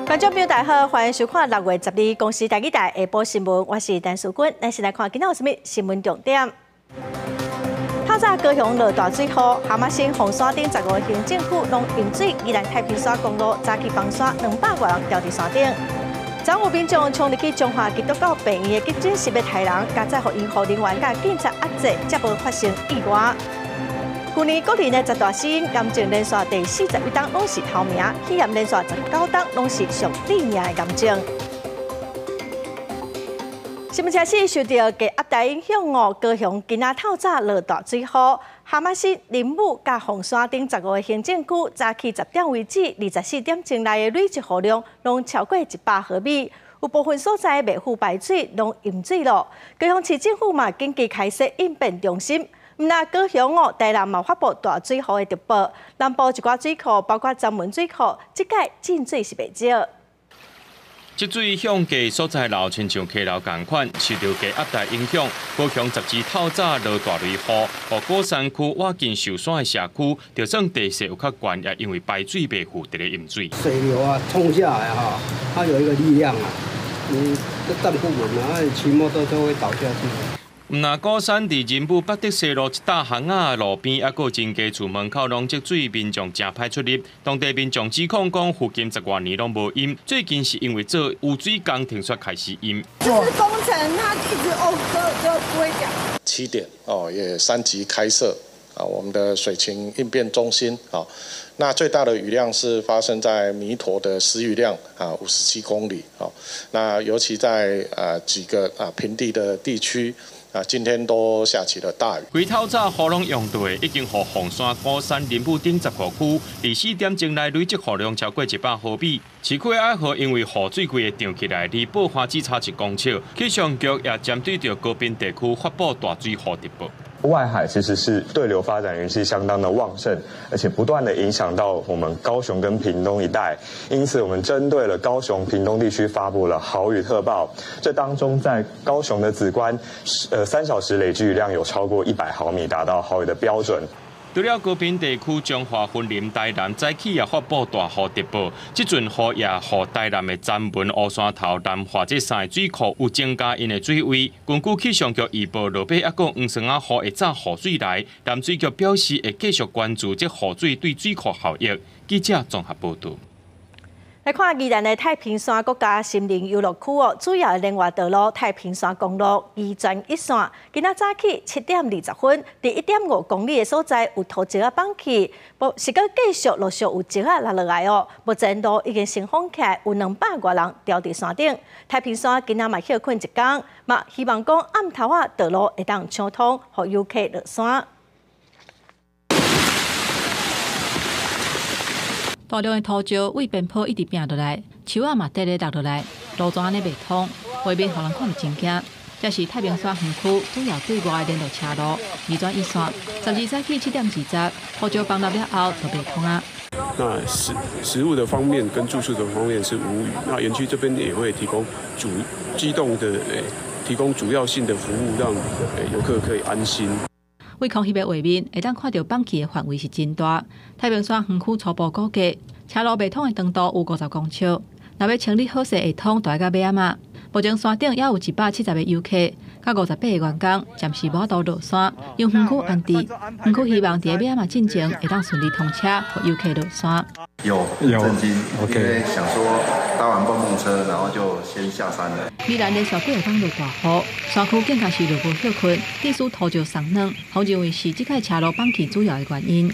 观众朋友大家好，欢迎收看6月12日公视台语台下晡新闻，我是陈淑君，咱先来看今仔有啥物新闻重点。透早高雄落大水雨，蛤蟆新红山顶15个行政区拢淹水，宜兰太平山公路早起崩山200多人掉伫山顶。昨有民众冲入去中华基督教病院的急诊室要杀人，加载予医护人员甲警察压制，才无发生意外。去年各地的10大死因，癌症连续第41档拢是头名，肺炎连续19档拢是上第名的癌症。新闻开始受到低压带影响哦，高雄今仔透早落大水雨，蛤蟆新、林武甲凤山顶15个行政区，早起10点为止，24点钟内的累积雨量拢超过100毫米，有部分所在未赴排水，拢淹水了。高雄市政府嘛紧急开设应变中心。毋但高雄哦，台南嘛发布大水雨的特报，南部一寡水库，包括曾文水库，即届进水是袂少。积水向低所在流，亲像溪流同款，受到低压带影响，高雄12透早落大雷雨，和果山区瓦近受山的社区，就算地势有较悬，也因为排水袂赴，直咧淹水。水流啊冲下来哈，它有一个力量啊，你站不稳啊，骑摩托车会倒下去。毋但果山伫仁武北德西路一大巷仔路边，还有真家厝门口拢积水，民众真歹出入。当地民众指控讲，附近10多年拢无淹，最近是因为做污水工停煞开始淹。就是工程它一直就不会讲。7点也3级开设我们的水情应变中心那最大的雨量是发生在弥陀的时雨量57公里那尤其在几个平地的地区。今天都下起了大雨。规透早雨量用到的，已经和凤山、果山、林武顶10个区，24点钟内累积雨量超过100毫米。市区爱河因为雨水规个涨起来，离爆花只差1公尺。气象局也针对着高滨地区发布大水雨特报。外海其实是对流发展云系相当的旺盛，而且不断的影响到我们高雄跟屏东一带，因此我们针对了高雄、屏东地区发布了豪雨特报。这当中，在高雄的梓官，3小时累积雨量有超过100毫米，达到豪雨的标准。除了高屏地区、中华云林、台南早起也发布大雨特报，这阵雨也和台南的詹文、乌山头、南华这3个水库有增加因的水位。根据气象局预报，落尾还讲黄绳雨会早雨水来，淡水局表示会继续关注这雨水对水库效益。记者综合报道。来看宜兰的太平山国家森林游乐区哦，主要的连外道路太平山公路二转一线，今仔早起7点20分，伫1.5公里的所在有土石放起，是搁继续陆续有石落落来哦。目前路已经升封起来，有200多人掉伫山顶。太平山今仔嘛休困一天，嘛希望讲暗头啊道路会当畅通，互游客落山。大量的土石为边坡一直拼落来，树仔嘛直直落落来，路全安尼袂通，画面互人看着真惊。这是太平山园区主要对外的联络车路，二转一线，12早起7点20，土石崩落了后就袂通啊。那食物的方面跟住宿的方面是无虞，那园区这边也会提供提供主要性的服务，让游客可以安心。为空翕的画面，会当看到放弃的范围是真大。太平山园区初步估计，车路袂通的长度有50公尺。若要清理好势，会通大概尾仔嘛。目前山顶也有170个游客，甲58个员工暂时无法度落山，用园区安置。园区希望伫尾仔嘛进前会当顺利通车，互游客落山。有震惊，因为想说搭完蹦蹦车，然后就先下山了。宜兰连续几个天落大雨，山区更加是落无休困，地势土石松软，互认为是这届车路放弃主要的原因。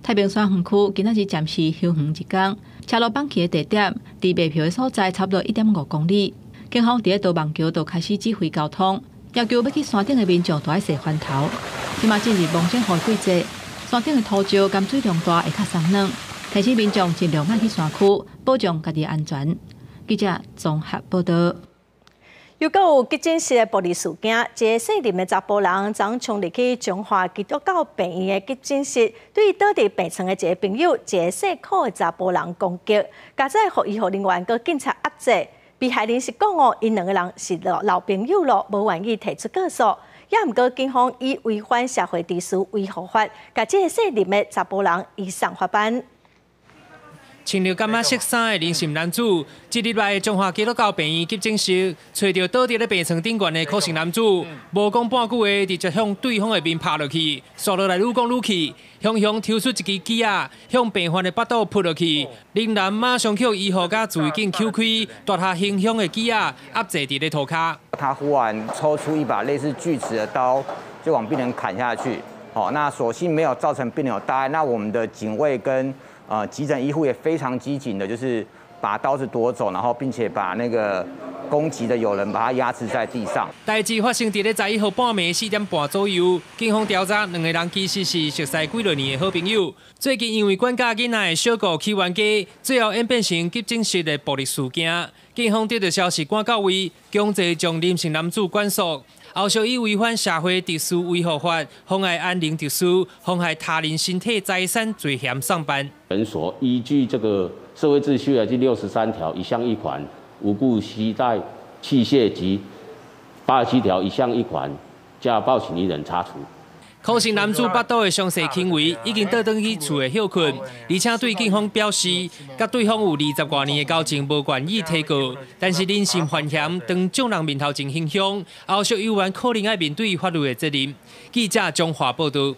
太平山园区今仔日暂时休园一天，车路放弃的地点伫卖票的所在，差不多1.5公里。警方伫导望桥就开始指挥交通，要求要去山顶的民众都爱洗翻头。即马进入蒙山雨季节，山顶的土石含水量大，会较松软，提醒民众尽量莫去山区，保障家己安全。记者综合报道。又搁有急诊室的暴力事件，一个姓林的查甫人昨冲入去中华基督教病院的急诊室，对倒伫病床的一个朋友，一个姓柯的查甫人攻击，加在互医护人员搁警察压制。被害人是讲哦，因2个人是老朋友咯，无愿意提出告诉。也毋过警方以违反社会秩序为合法，甲这个姓林的查甫人移送法办。穿着感觉色衫的林姓男子，一日来中华基督教病院急诊室，找到倒伫咧病床顶悬的柯姓男子，无讲半句话，直接向对方的面拍落去，刷落来愈讲愈气，雄雄抽出一支鸡仔，向病患的腹肚扑落去。林男马上去医护甲自卫警抽开，夺下行凶的鸡仔，压制伫咧涂骹。他忽然抽出一把类似锯齿的刀，就往病人砍下去。那所幸没有造成病人有大碍。那我们的警卫跟急诊医护也非常机警的，就是把刀子夺走，然后并且把那个攻击的友人把他压制在地上。代志发生伫咧11号半暝4点半左右，警方调查两个人其实是熟识几多年的好朋友。最近因为管教囡仔的小故起冤家，最后演变成急诊室的暴力事件。警方得到消息赶到位，强制将林姓男子管束。后续以违反社会秩序维护法、妨碍安宁秩序、妨害他人身体财产罪嫌上班。本所依据这个社会秩序第63条1项1款，无故携带器械及87条1项1款，加报请一人查处。柯姓男子腹肚的详细行为已经倒转去厝的休困，而且对警方表示，甲对方有20多年的交情，无愿意提告。但是人心惶惶，当众人面头前行凶，后续有缘可能要面对法律的责任。记者中华报道。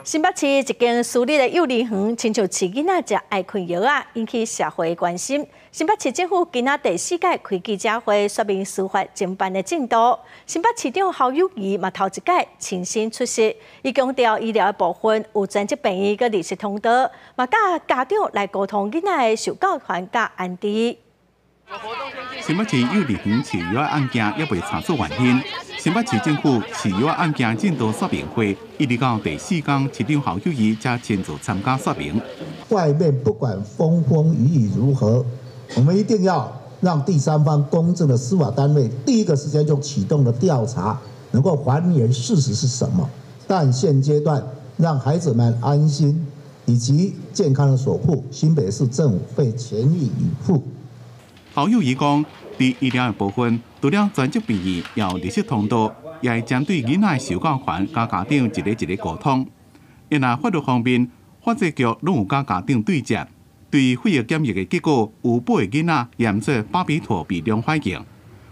新北市一间私立的幼儿园，亲像饲囡仔食爱困药啊，引起社会关心。新北市政府今仔第4届开记者会，说明司法侦办的进度。新北市长侯友宜嘛头一届亲身出席，伊强调医疗的部分有专职病院佮律师通道，嘛甲家长来沟通囡仔的受教权佮安置。新北市幼儿园饲药案件还未查出原因。新北市政府饲药案件进度说明会一直到第4天，市长侯友宜才亲自参加说明。外面不管风风雨雨如何，我们一定要让第三方公正的司法单位第一个时间就启动了调查，能够还原事实是什么。但现阶段让孩子们安心以及健康的守护，新北市政府会全力以赴。侯友宜讲，伫医疗的部分，除了专职病院要律师通道，也会针对囡仔的受教权，甲家长一个沟通。因那法律方面，法制局拢有甲家长对接，对血液检疫的结果有8个囡仔验出巴比妥比量反应。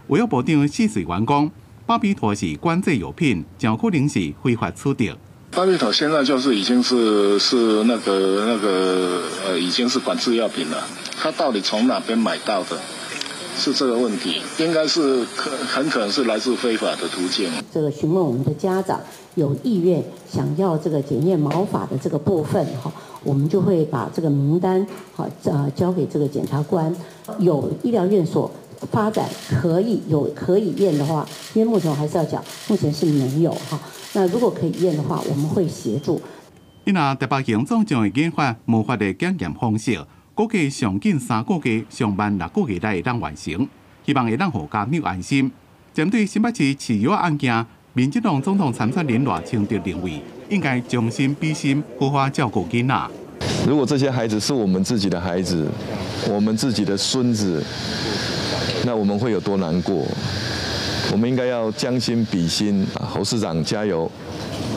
卫生部长施水元讲，巴比妥是管制药品，较可能是非法取得。巴比妥现在就是已经是已经是管制药品了。他到底从哪边买到的？是这个问题，应该是很可能是来自非法的途径。这个询问我们的家长有意愿想要这个检验毛发的这个部分哈，我们就会把这个名单交给这个检察官。有医疗院所发展可以验的话，因为目前我还是要讲，目前是没有哈。那如果可以验的话，我们会协助。因那台北行政将会研发无法的检验方式。估计上近3个月、上万6个月内会当完成，希望会让互家长安心。针对新北市饲药案件，民进党总统参选人赖清德认为，应该将心比心，好好照顾囡仔。如果这些孩子是我们自己的孩子，我们自己的孙子，那我们会有多难过？我们应该要将心比心。侯市长加油！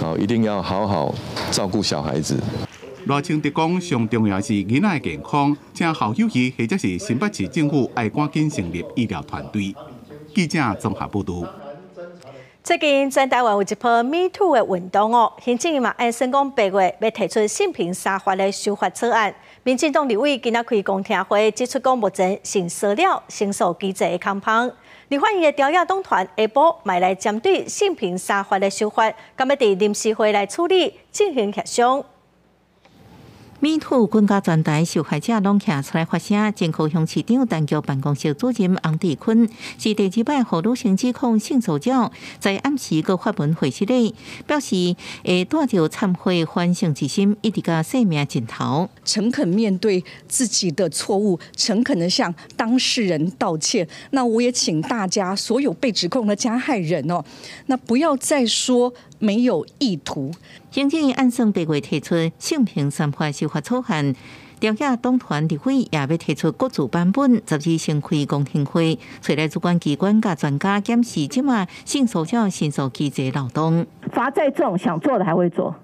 好，一定要好好照顾小孩子。赖清德讲，上重要是囡仔的健康，请侯友宜或者是新北市政府要赶紧成立医疗团队。记者综合报道。最近全台湾有一波 Me Too 的运动哦，行政院嘛按算讲8月要提出性平3法的修法草案。民进党立委今仔开公听会，指出讲目前性骚扰申诉机制的空棚。立法院的朝野党团下晡买来针对性平3法的修法，今要伫临时会来处理进行协商。Me Too 国家全台受害者拢站出来发声，前高雄市长陈菊办公室主任洪志坤是第2摆互女性指控性骚扰，在暗时个发文回息内，表示会带着忏悔反省之心，一直到生命尽头，诚恳面对自己的错误，诚恳的向当事人道歉。那我也请大家所有被指控的加害人哦，那不要再说没有意图。行政院按算8月提出性平3法修法草案，朝野党团立委也要提出各自版本，12先开公听会，找来主管机关甲专家检视即马性骚扰申诉机制漏洞。罚再重，想做的还会做。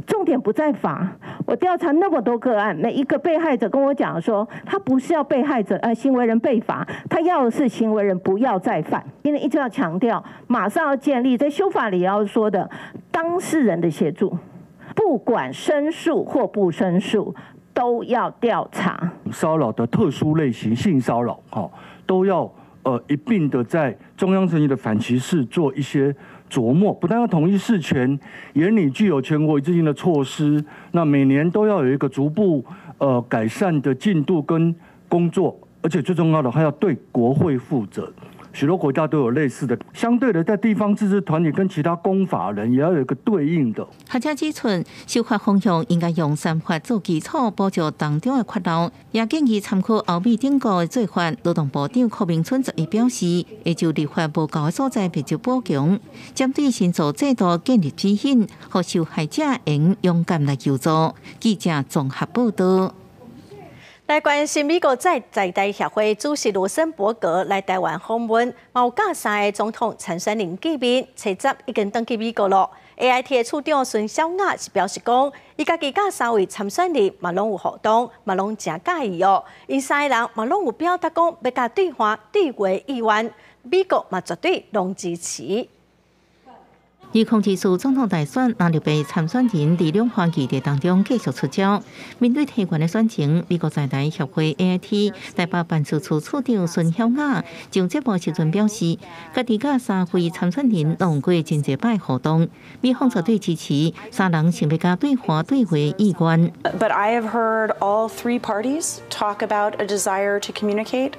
重点不在罚，我调查那么多个案，每一个被害者跟我讲说，他不是要被害者行为人被罚，他要的是行为人不要再犯。因为一直要强调，马上要建立在修法里要说的当事人的协助，不管申诉或不申诉，都要调查。骚扰的特殊类型性骚扰，都要一并的在中央层级的反歧视做一些琢磨，不但要统一事权，严拟具有全国一致性的措施，那每年都要有一个逐步改善的进度跟工作，而且最重要的还要对国会负责。许多国家都有类似的，相对的，在地方自治团体跟其他公法人也要有一个对应的。学者指出，修法方向应该用三法做基础，补助当中的缺漏，也建议参考欧美等国的做法。劳动部长柯明春11表示，会就立法不够的所在继续补强，针对申诉制度建立指引，让受害者能勇敢来求助。记者综合报道。来关心美国在台协会主席卢森伯格来台湾访问，有甲3个总统参选人见面，7已经登去美国了。AIT 的处长孙小雅是表示讲，伊家己甲3位参选人嘛拢有互动，嘛拢真介意哦。因3个人嘛拢有表达讲要甲对话对话意愿，美国嘛绝对拢支持。以控制住总统大选，那就被参选人伫两岸议题当中继续出招。面对提悬的选情，美国在台协会 AIT 台北办事处处长孙晓雅上节目时阵表示，家己甲3位参选人拢过真侪摆互动，美方绝对支持3人想要甲对话对话意愿。But I have heard all 3 parties talk about a desire to communicate.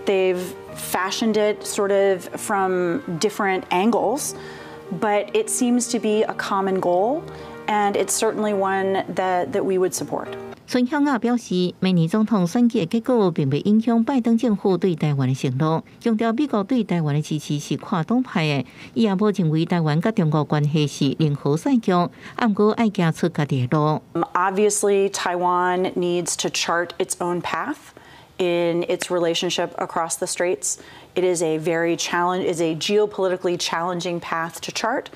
They've fashioned it sort of from different angles. But it seems to be a common goal, and it's certainly one that we would support. 孙晓雅表示，明年总统选举的结果并未影响拜登政府对台湾的承诺，强调美国对台湾的支持是跨党派的，伊也无认为台湾甲中国关系是任何赛局，不过爱行出家己的路。Obviously, Taiwan needs to chart its own path in its relationship across the straits. It is a geopolitically challenging path to chart,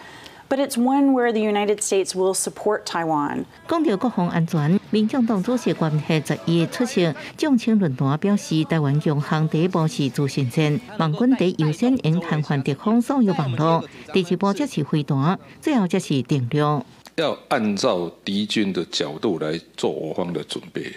but it's one where the United States will support Taiwan. 讲到国防安全，民众党主席关系11出席众青论坛表示，台湾强项第一步是自信战，盟军第优先应瘫痪敌方所有网络，第2步则是飞弹，最后则是电力。要按照敌军的角度来做我方的准备。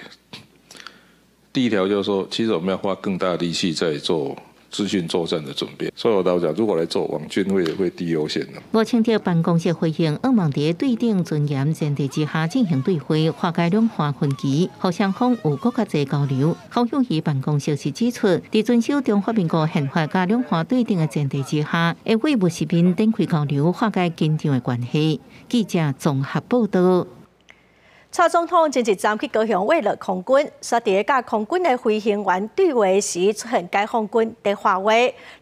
第一条就是说，其实我们要花更大的力气在做资讯作战的准备，所以我倒讲，如果来做，网军会第一优先的。吴清德办公室回应，俄蒙在对等尊严前提之下进行对话，化解两岸分歧，互双方有更加侪交流。侯友宜办公室是指出，在遵守中华民国宪法甲两岸对等的前提之下，会为务实面展开交流，化解紧张的关系。记者综合报道。蔡总统前一站去高雄慰劳空军，说伫甲空军的飞行员对话时出现解放军的话话。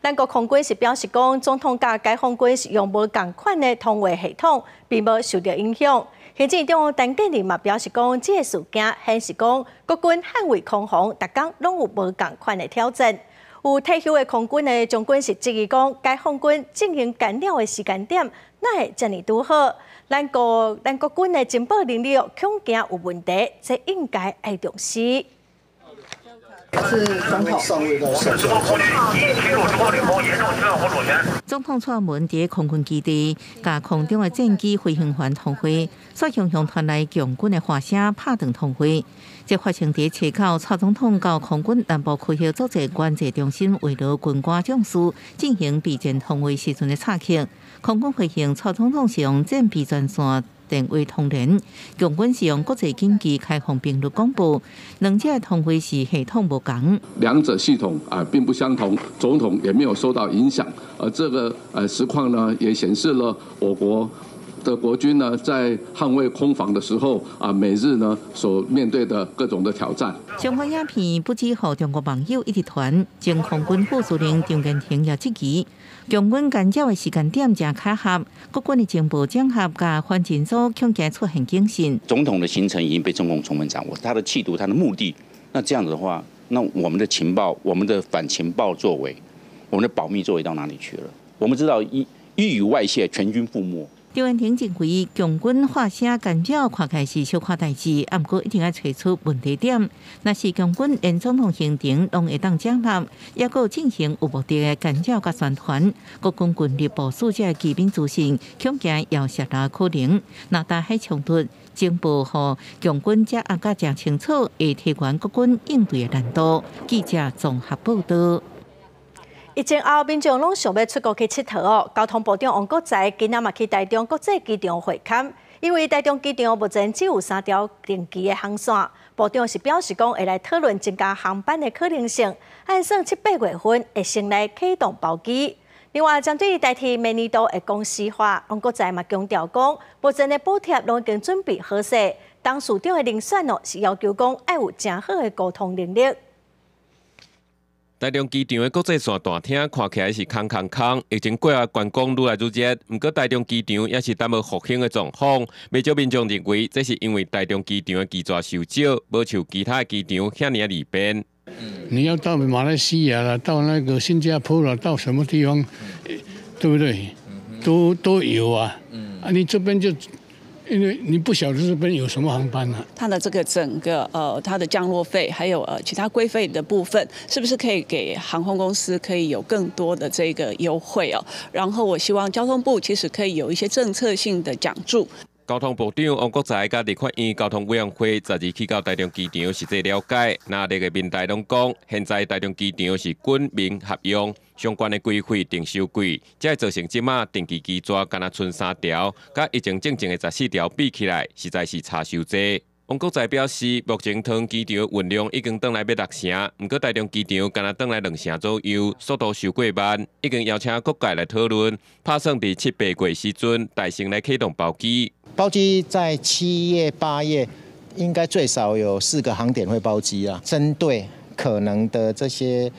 咱国空军是表示讲，总统甲解放军是用无同款的通话系统，并无受到影响。行政长陈建仁嘛表示讲，这个事件显示讲，国军捍卫空防，逐工拢有无同款的挑战。有退休的空军的将军是质疑讲，解放军进行干扰的时间点，哪会遮尔拄好？咱国军的情报能力恐惊有问题，这应该要重视。是总统。总统蔡文伫空军基地，甲空中的战机飞行员通会，率先向传来强军的话声拍断通会。这发生伫7号，蔡总统到空军南部区域组织关节中心慰劳军官将士进行备战通会时阵的插曲。空军回应，蔡总统是用战备专线电话通联，共军是用国际紧急开放频率广播，两者的通话是系统不同，两者系统并不相同，总统也没有受到影响。这个实况呢，也显示了我国的国军呢，在捍卫空防的时候每日呢所面对的各种的挑战。相关影片不止互中国网友一直传，前空军副司令张建庭也质疑，共军干扰的时间点真巧合，国军的情报整合甲反情组恐惊出现警讯。总统的行程已经被中共充分掌握，他的企图、他的目的，那这样子的话，那我们的情报、我们的反情报作为、我们的保密作为到哪里去了？我们知道一与外泄，全军覆没。刘元廷认为，强军发声干扰看起来是小可代志，不过一定要找出问题点。若是强军连总统行程拢会当接纳，也有进行有目的的干扰甲宣传，国军军力部署这基本自信，恐惊要涉入可能。若大海冲突，情报和强军掌握甲正清楚，会提悬国军应对的难度。记者综合报道。疫情后，民众拢想要出国去佚佗哦。交通部长王国材今仔嘛去台中国际机场会勘，因为台中机场目前只有3条定期的航线。部长是表示讲会来讨论增加航班的可能性，按算7、8月份会先来启动包机。另外，针对代替明年度的公司化，王国材嘛强调讲，目前的补贴拢已经准备好势。当市长的遴选哦，是要求讲要有真好的沟通能力。台中机场的国际线大厅看起来是空，疫情过后观光愈来愈热。不过台中机场也是淡薄复兴的状况。不少民众认为，这是因为台中机场的机座受少，无像其他的机场遐尔利便。你要到马来西亚了，到那个新加坡了，到什么地方，对不对？都有啊。你这边就。因为你不晓得这边有什么航班啊？它的这个整个它的降落费，还有其他规费的部分，是不是可以给航空公司可以有更多的这个优惠哦？然后我希望交通部其实可以有一些政策性的奖助。交通部长王国材甲立法院交通委员会12日去到台中机场实际了解，那历个民代拢讲，现在台中机场是军民合用，相关的规费定收贵，才会造成即马定期机座敢若剩3条，甲疫情正的14条比起来，实在是差伤济。王国材表示，目前桃园机场的运量已经转来要6成，不过台中机场敢若转来2成左右，速度伤过慢，已经邀请各界来讨论，打算伫7、8月时阵大型来启动包机。包机在7月、8月应该最少有4个航点会包机啊。针对可能的这些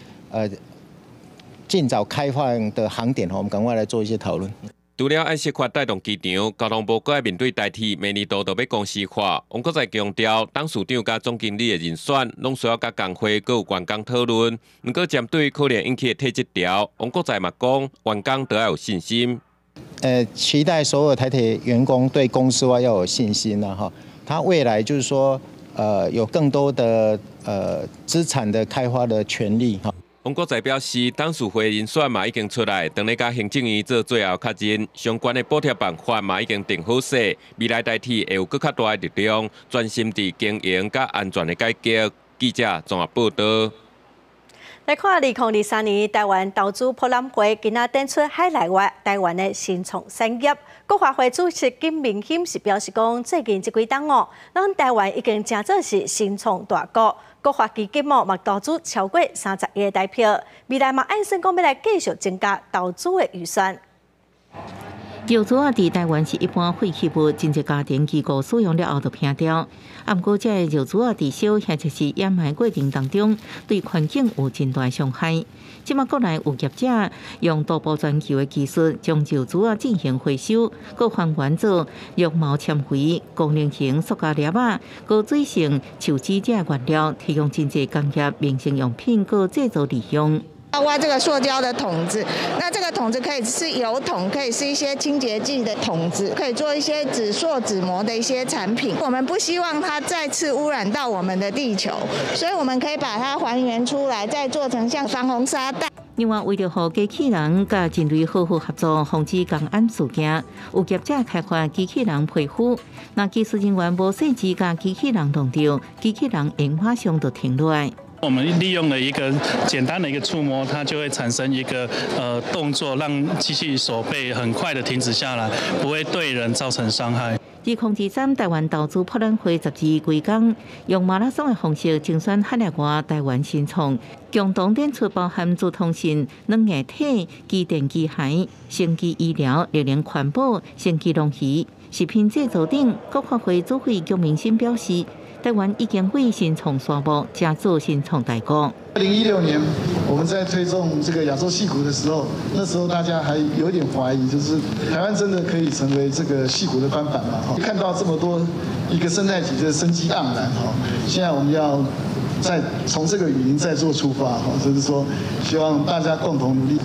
尽早开放的航点，我们赶快来做一些讨论。除了爱设法带动机场，交通部阁要面对代替明年度要公司化。王国材强调，当市长甲总经理的人选，拢需要甲工会阁有员工讨论。不过针对可能引起的体质条，王国材嘛讲，员工都要有信心。期待所有台铁员工对公司化要有信心了哈。他未来就是说，有更多的资产的开发的权利哈。王国材表示，董事会人选嘛已经出来，等咧甲行政院做最后确认，相关的补贴办法嘛已经定好势，未来代替会有更较大的力量，专心伫经营甲安全的改革。记者综合报道。来看2023年台湾投资博览会，今仔展出海内外台湾的新创产业。国发会主席金明谦是表示讲，最近这几档哦，咱台湾已经真做是新创大国。国发基金嘛投资超过30亿的台票，未来嘛按算讲要来继续增加投资的预算。药珠啊，伫台湾是一般废弃物，真侪家庭机构使用了后就偏掉。不过，这药珠啊，伫烧或者是掩埋过程当中，对环境有真大伤害。即马国内有业者用多部全球的技术，将药珠啊进行回收，佮还原做絨毛纤维、功能型塑胶粒啊，佮水性树脂这原料，提供真侪工业民生用品佮制造利用。包括这个塑胶的桶子，那这个桶子可以是油桶，可以是一些清洁剂的桶子，可以做一些纸塑、纸膜的一些产品。我们不希望它再次污染到我们的地球，所以我们可以把它还原出来，再做成像防洪沙袋。另外，为了和机器人甲人类好好合作，防止公安事件，有业者开发机器人皮肤。那技术人员无细致甲机器人弄到，机器人会马上就停落来。我们利用了一个简单的一个触摸，它就会产生一个动作，让机器手背很快的停止下来，不会对人造成伤害。2023台湾投资博览会12规工，用马拉松的方式精选海内外台湾新创，共同展出包含自通讯、软硬体、机电机械、生技医疗、力量环保、生技农渔、食品制造等。国发会主委邱明新表示，台湾已经为新创沙漠，加做新创大国。2016年我们在推动这个亚洲矽谷的时候，那时候大家还有点怀疑，就是台湾真的可以成为这个矽谷的翻版吗？看到这么多一个生态体的生机盎然哈，现在我们要再从这个语音再做出发哈，就是说希望大家共同努力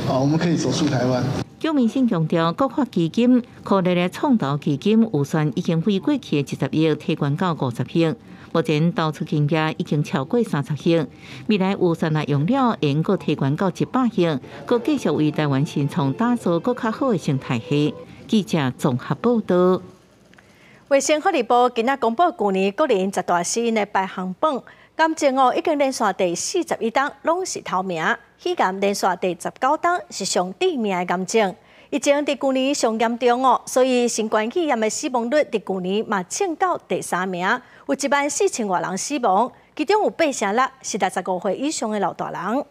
啊，我们可以走出台湾。姜明信强调，国发基金、科力的创投基金预算已经飞过去的10亿提悬到50亿，目前投出金额已经超过30亿，未来预算内用了应搁提悬到100亿，搁继续为台湾新创打造更较好的生态系。记者综合报道。卫生福利部今仔公布去年国人10大死因的排行榜，癌症已经连续第41档，拢是头名；肺癌连续第19档，是上第名的癌症。疫情伫去年上严重所以新冠肺炎的死亡率伫去年嘛冲到第3名，有14000多人死亡，其中有86%是65岁以上的老大人。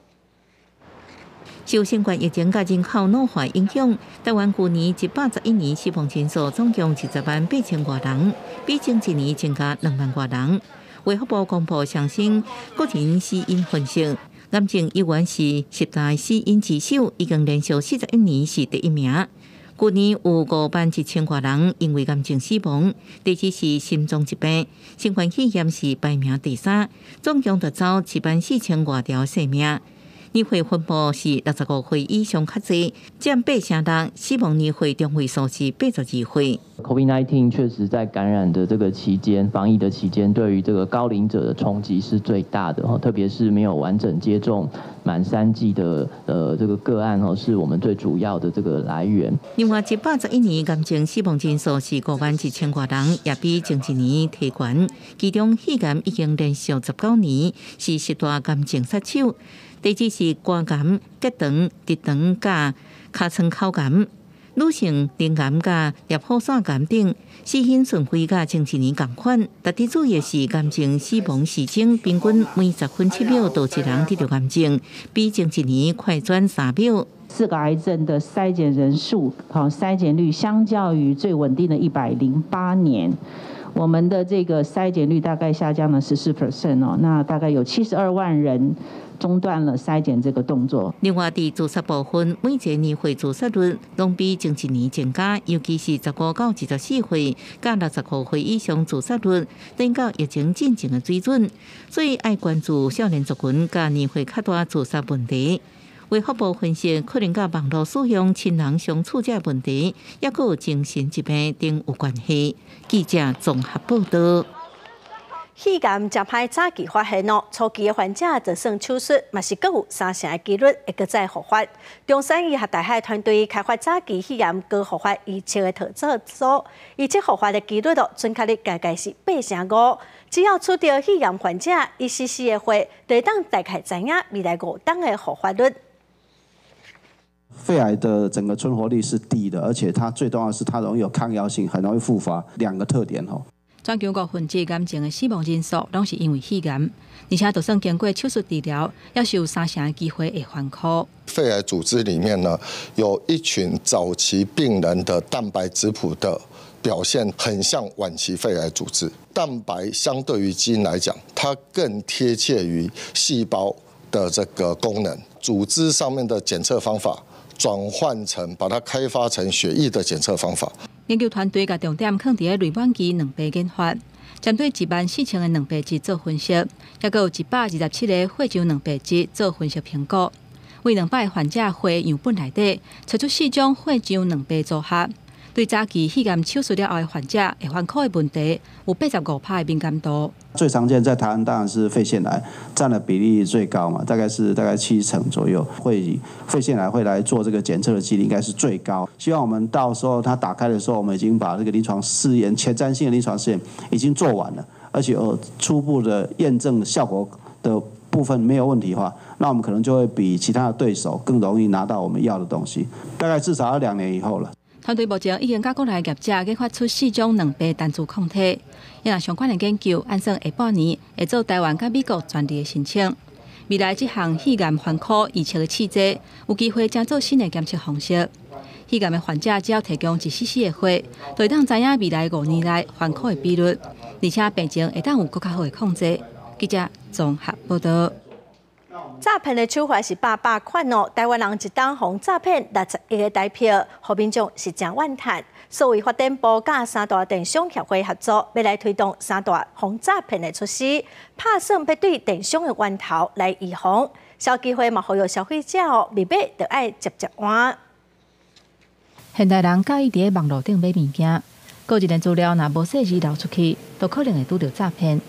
受新冠疫情甲人口老化影响，台湾去年111年死亡人数总共208000多人，比前一年增加2万多人。卫福部公布上升个人死因分析，癌症依然是10大死因之首，已经连续41年是第1名。去年有51000多人因为癌症死亡，第2是心脏疾病，新冠肺炎是排名第3，总共就走14000多条性命。年岁分布是65岁以上较侪，占8%，死亡年岁中位数是82岁。COVID-19 确实在感染的这个期间，防疫的期间，对于这个高龄者的冲击是最大的，特别是没有完整接种满3剂的这个个案是我们最主要的这个来源。另外，111年癌症死亡人数是51000多人，也比前一年提悬。其中肺癌已经连续19年是10大癌症杀手。第2是肝癌、结肠、直肠甲尻川口癌、女性鳞癌甲裂泡腺癌等，死因顺序甲前一年同款。特别注意的是，癌症死亡时间平均每10分7秒就一人得到癌症，比前一年快转3秒。4个癌症的筛检人数，筛检率相较于最稳定的108年。我们的这个筛检率大概下降了14%那大概有72万人中断了筛检这个动作。另外，伫自杀部分，每一个年岁自杀率拢比前一年增加，尤其是15到24岁、甲65岁以上自杀率登到疫情进前的水准，所以爱关注少年族群甲年岁较大自杀问题。卫福部分析，可能甲网络使用、亲人相处这问题，也佮有精神疾病等有关系。记者综合报道。肺癌真歹早期发现初期的患者就算手术，嘛是各有30%的几率会搁再复发。中山医学大学团队开发早期肺癌高复发预测的特测组，预测复发的几率准确率大概是8%5。只要处到肺癌患者1cc的血，就会当大概知影未来5档的复发率。肺癌的整个存活率是低的，而且它最重要的是它容易有抗药性，很容易复发，2个特点全球5分之1癌症的死亡人数拢是因为肺癌，而且就算经过手术治疗，也是有30%的机会会反复。肺癌组织里面呢，有一群早期病人的蛋白质谱的表现很像晚期肺癌组织，蛋白相对于基因来讲，它更贴切于细胞的这个功能，组织上面的检测方法转换成把它开发成血液的检测方法。研究团队把重点放在类卵基卵白研发，针对14000个卵白质做分析，也有127个血浆卵白质做分析评估。为200个患者血样本内底找出4种血浆卵白组合，对早期肺癌手术了后的患者会犯苦的问题，有85%的敏感度。最常见在台湾当然是肺腺癌，占的比例最高嘛，大概70%左右，会肺腺癌会来做这个检测的几率应该是最高。希望我们到时候它打开的时候，我们已经把这个临床试验、前瞻性的临床试验已经做完了，而且有初步的验证效果的部分没有问题的话，那我们可能就会比其他的对手更容易拿到我们要的东西，大概至少要2年以后了。团队目前已经甲国内业者研发出4种卵白单株抗体，也若相关的研究按算下半年会做台湾甲美国专利的申请。未来这项肺癌环科预测的试剂有机会加做新的检测方式。肺癌的患者只要提供1cc的血，就会当知影未来5年内环科的比率，而且病情会当有更较好的控制。记者综合报道。诈骗的手法是百款台湾人一档防诈骗61个代票，和民众是真怨叹。所谓发展部甲3大电商协会合作，要来推动3大防诈骗的措施，拍算要对电商的源头来预防。小机会嘛，呼吁消费者未买就要接换。现代人介意伫个网络顶买物件，个人资料若无细致流出去，都可能会拄到诈骗。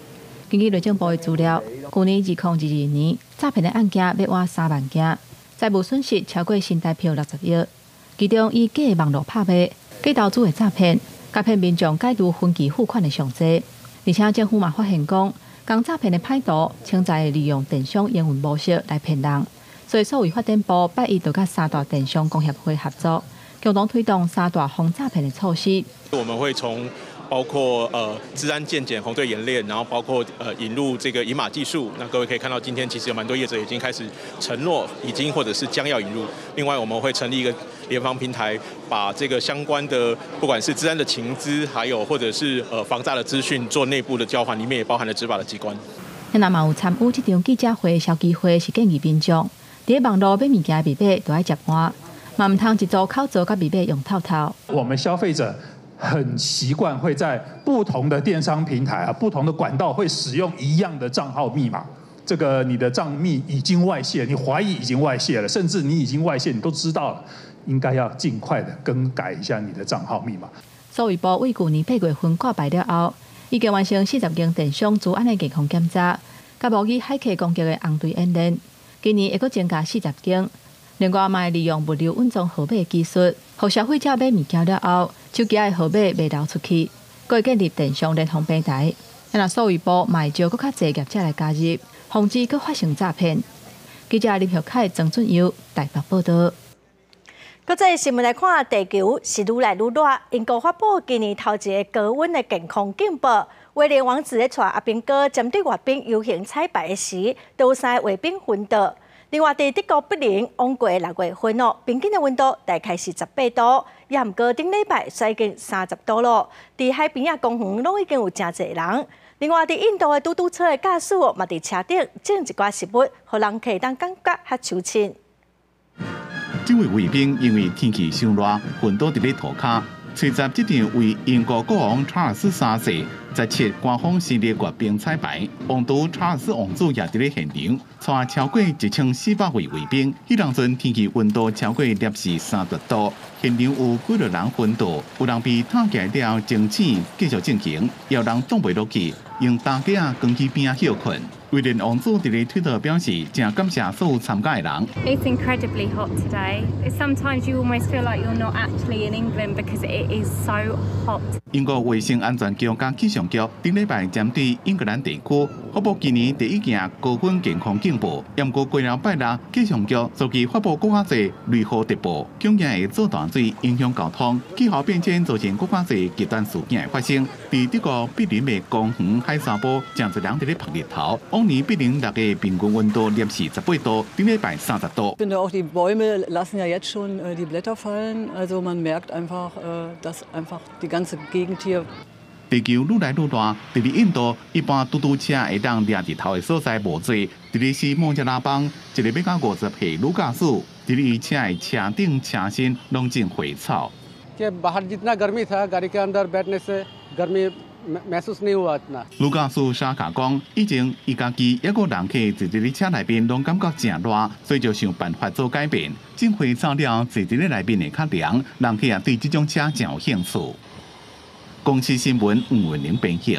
根据内政部的资料，去年2022年诈骗的案件要挖3万件，债务损失超过新台币60亿。其中以假网络拍卖、假投资的诈骗，诈骗民众解除分期付款的上济。而且政府嘛发现讲，讲诈骗的歹徒清在利用电商营运模式来骗人，所以数位发展部8月就甲3大电商工协会合作，共同推动3大防诈骗的措施。我们会从包括资安健检、红队演练，然后包括引入这个银码技术。那各位可以看到，今天其实有蛮多业者已经开始承诺，已经或者是将要引入。另外，我们会成立一个联防平台，把这个相关的不管是资安的情资，还有或者是防诈的资讯做内部的交换，里面也包含了执法的机关。那嘛有参与这场记者会小机会是建议民众，伫网络买物件必买都要接单，嘛唔通一组口罩甲必买用套套。我们消费者很习惯会在不同的电商平台不同的管道会使用一样的账号密码。这个你的账密已经外泄，你怀疑已经外泄了，甚至你已经外泄，你都知道了，应该要尽快的更改一下你的账号密码。数位部为去年8月份挂牌了后，已经完成40间电商资安的健康检查，甲模拟海客攻击的红队演练。今年会阁增加40间。另外，嘛会利用物流稳装号码的技术，互消费者买物件了后，手机的号码未流出去，佫会建立电商联防平台。那数位部嘛会招佫较侪业者来加入，防止佫发生诈骗。记者林玉凯、曾俊佑台北报道。搁再新闻来看，地球是愈来愈热。英国发布今年头一个高温的健康警报。威廉王子咧带阿兵哥针对阅兵游行彩排时，都有3个卫兵昏倒。另外，伫德国柏林往过6月份哦，平均的温度大概是18度，也毋过顶礼拜已经30度咯。伫海边公园拢已经有真侪人。另外，伫印度的嘟嘟车的驾驶嘛伫车顶种一寡食物，互人客当感觉较舒亲。这位卫兵因为天气伤热，昏倒伫咧涂骹。吹集这场为英国国王查尔斯3世17官方生日阅兵彩排，王都查尔斯王子也伫咧现场，带超过1400位卫兵。迄当阵天气温度超过摄氏30度，现场有几多人昏倒，有人被拖起来了争醒继续进行，也有人挡袂落去，用大架扛去边休困。威廉王子伫咧推特表示，正感谢所有参加的人。It's incredibly hot today. Sometimes you almost feel like you're not actually in England because it is so hot. 英国卫生安全局甲气象局顶礼拜针对英格兰地区发布今年第一件高温健康警报。不过过了拜六，气象局早期发布更加侪雷雨特报，恐惊会造大水，影响交通。气候变迁造成更加侪极端事件的发生。伫德国柏林的公园海沙坡，真侪人伫咧晒日头。往年柏林6月平均温度摄氏18度，顶礼拜30度。Ich finde auch die Bäume lassen ja jetzt schon die Blätter fallen, also man merkt einfach, dass einfach die ganze Gegend hier。地球愈来愈热，伫咧印度，一般嘟嘟车会当掠日头的所在无多。伫咧是孟加拉邦，一个要到50岁女驾驶，伫咧车的车顶、车身拢种花草。कि बाहर जितना गर्मी था गाड़ी के अंदर बैठने से गर्मी महसूस नहीं हुआ इतना。女驾驶沙卡讲，以前伊家己一个人客坐伫咧车内面，拢感觉真热，所以就想办法做改变。种花草了，坐伫咧内面会较凉，人客也对这种车真有兴趣。公司新闻吴文玲编辑。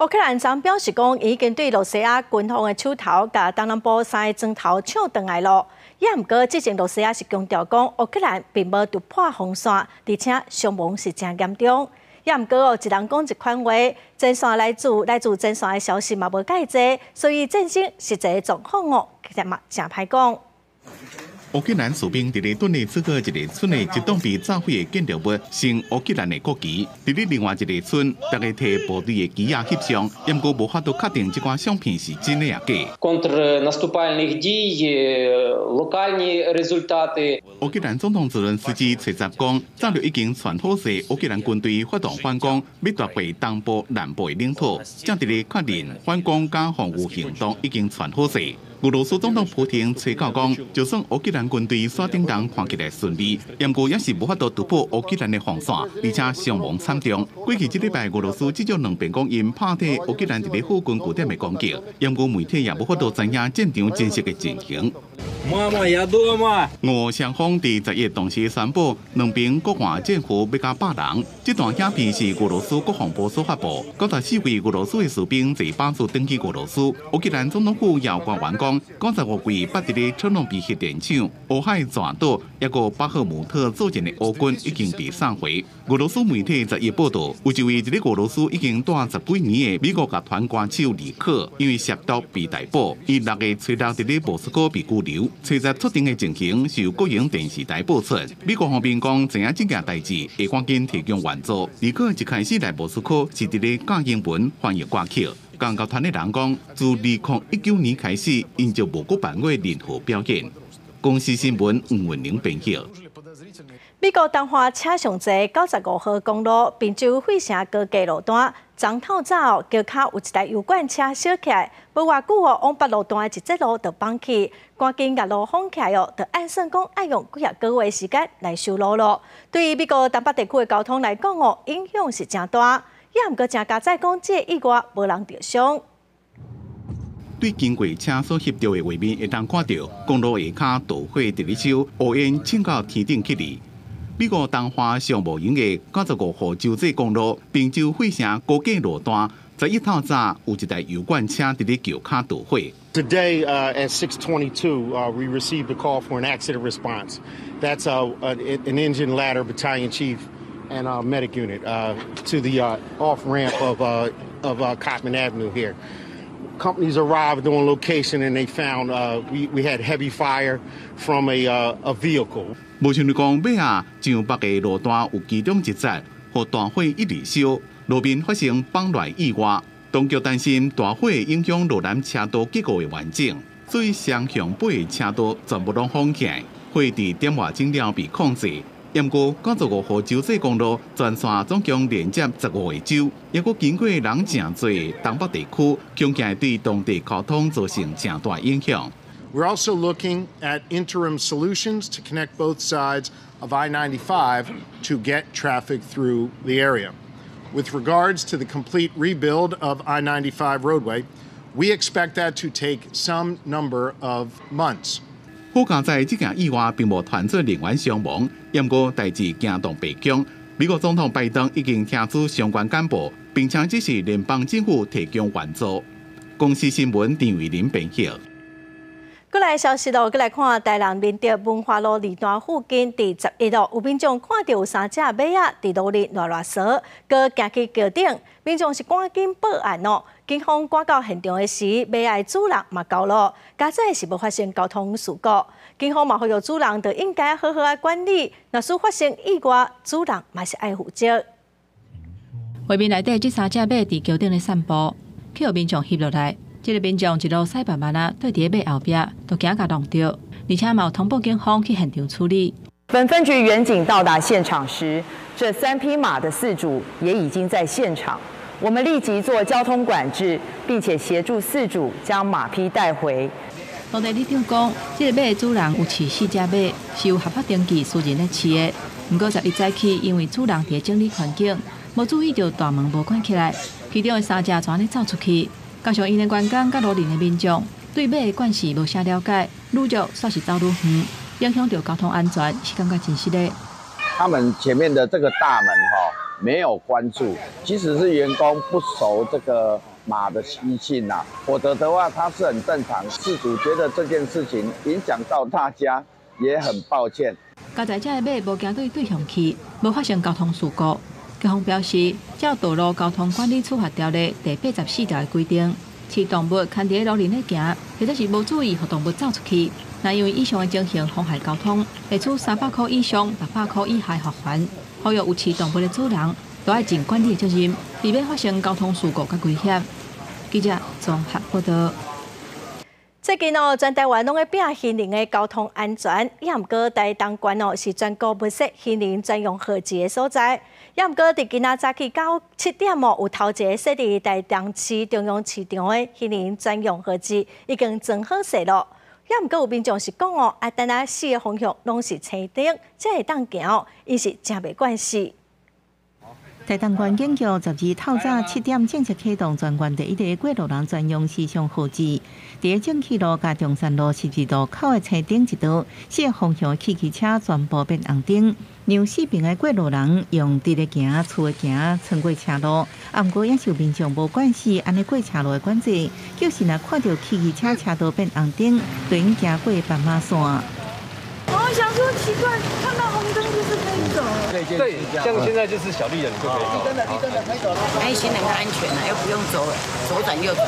乌克兰曾表示讲，已经对罗西亚军方的手头，甲东南部3个砖头抢回来咯。也毋过，之前罗西亚是强调讲，乌克兰并无突破防线，而且伤亡是真严重。也毋过一人讲一款话，前线来自前线的消息嘛无介济，所以战争实际的状况哦，其实嘛真歹讲。乌克兰士兵伫咧顿内茨克一个村的一栋被炸毁的建筑物，升乌克兰的国旗。伫咧另外一个村，大家摕部队的旗也翕相，也毋过无法度确定这款相片是真的也假。Контрнаступальних дій, локальні результати。乌克兰总统泽伦斯基20讲，早就已经传好势，乌克兰军队发动反攻，要夺回东部、南部的领土。正伫咧确认反攻加防御行动已经传好势。俄罗斯总统普京吹告讲，就算乌克兰军队山顶上看起来顺利，不过也是无法度突破乌克兰的防线，而且伤亡惨重。过去一礼拜，俄罗斯至少2遍讲因拍退乌克兰一个附近据点的攻击，不过媒体也无法度知影战场真实的情形。吴祥峰伫10月同时宣布，两边国外政府要加100人。这段影片是俄罗斯国防部所发布。94位俄罗斯的士兵在巴苏登记俄罗斯。乌克兰总统府也官员讲，95位捌伫咧切诺比核电厂、乌海全岛，抑个巴赫姆特作战的乌军已经被送回。俄罗斯媒体10月报道，有一位伫咧俄罗斯已经待10几年的美国甲团歌手李克，因为涉毒被逮捕。伊6月初6伫咧莫斯科被拘留。随着确定的情形受国营电视台播出，美国方面讲知影这件代志，会赶紧提供援助。李克一开始来莫斯科是伫咧教英文翻译歌曲。监教团的人讲，自2019年开始，因就无搁办过任何表演。公司新闻黄文玲编辑。美国东华车上侪95号公路滨州费城高架路段，昨透早桥骹有一台油罐车烧起来，无偌久往北路段的一节路就放弃，赶紧甲路封起来就按算讲要用几个月时间来修路咯。对于美国东北地区的交通来讲影响是真大，也毋过真加载讲这意外无人受伤。对经过车所翕到的画面，会当看到公路下骹导火伫咧烧，乌烟冲到天顶去哩。美国东华商务营的95号州际公路滨州费城高架路段，11透早有一台油罐车伫咧桥骹导火。Today at 6:22, we received a call for an accident response. That's an engine ladder battalion chief and medic unit to the off ramp of Cottman Avenue here. Companies arrived on location and they found we had heavy fire from a vehicle. 无像你讲，尾啊，上北的路段有其中一节，和大火一直烧，路边发生崩乱意外。当局担心大火影响路南车道结构的完整，所以双向北的车道全部拢封起来，火伫点外钟了被控制。不过，95号州际公路全线总共连接15个州，也佫经过人真多东北地区，恐惊对当地交通造成真大影响。We're also looking at interim solutions to connect both sides of I-95 to get traffic through the area. With regards to the complete rebuild of I-95 roadway, we expect that to take some number of months. 好在在这件意外并无传出人员伤亡，不过代志惊动北京。美国总统拜登已经听取相关干部，并且指示联邦政府提供援助。公司新闻张伟林编辑。过来消息咯，过来看台南民德文化路二段附近第11路，有民众看到有3只马仔伫路里乱扫，佮行去桥顶，民众是赶紧报案咯。警方赶到现场的时，马仔主人嘛到咯，加载是无发生交通事故。警方嘛呼吁主人就应该好好啊管理，若是发生意外，主人嘛是爱负责。画面内底这3只马伫桥顶咧散步，去互民众翕落来。这个民众一路驶白马仔对伫马后壁，都惊甲弄着，而且嘛有通报警方去现场处理。本分局员警到达现场时，这3匹马的饲主也已经在现场。我们立即做交通管制，并且协助饲主将马匹带回。当地里长讲，这个马的主人有饲4只马，是有合法登记私人咧饲的。不过11早起，因为主人伫整理环境，无注意到大门无关起来，其中的3只全咧走出去。加上因的员工甲路人的民众对马的惯势无啥了解，愈绕煞是走愈远，影响到交通安全，是感觉真实的。他们前面的这个大门没有关住，即使是员工不熟这个马的习性否则的话它是很正常。饲主觉得这件事情影响到大家，也很抱歉。加载这的马无行对向去，无发生交通事故。警方表示，照道路交通管理处罚条例第84条的规定，饲动物牵伫路面咧行，或者是无注意，互动物走出去，那因为以上的情形妨害交通，会处300块以上600块以下罚款。呼吁有饲动物的主人，都要尽管理的责任，避免发生交通事故甲危险。记者综合报道。最近全台湾拢在拼行人的交通安全，也毋过台东县是全国物色行人专用号志的所在。也毋过伫今仔早起到7点有头一个设伫台东市中央市场的行人专用号志已经装好势咯。也毋过有民众是讲啊，等下4个方向拢是青灯，才会当行，伊是真袂惯势。台东县警局12透早7点正式启动全县第一个过路人专用气象号志。伫正气路甲中山路12路口的车顶一道，4个方向的汽车全部变红灯，让四边的过路人用直的行、厝的行，穿过车路。毋过也是有民众无管是安尼过车路的管制，就是若看到汽车车道变红灯，就应行过斑马线。我想说奇怪，看到红灯就是可以走。对，像现在就是小绿人就可以走。绿灯的可以走了。哎，行人安全了，又不用走左转右转，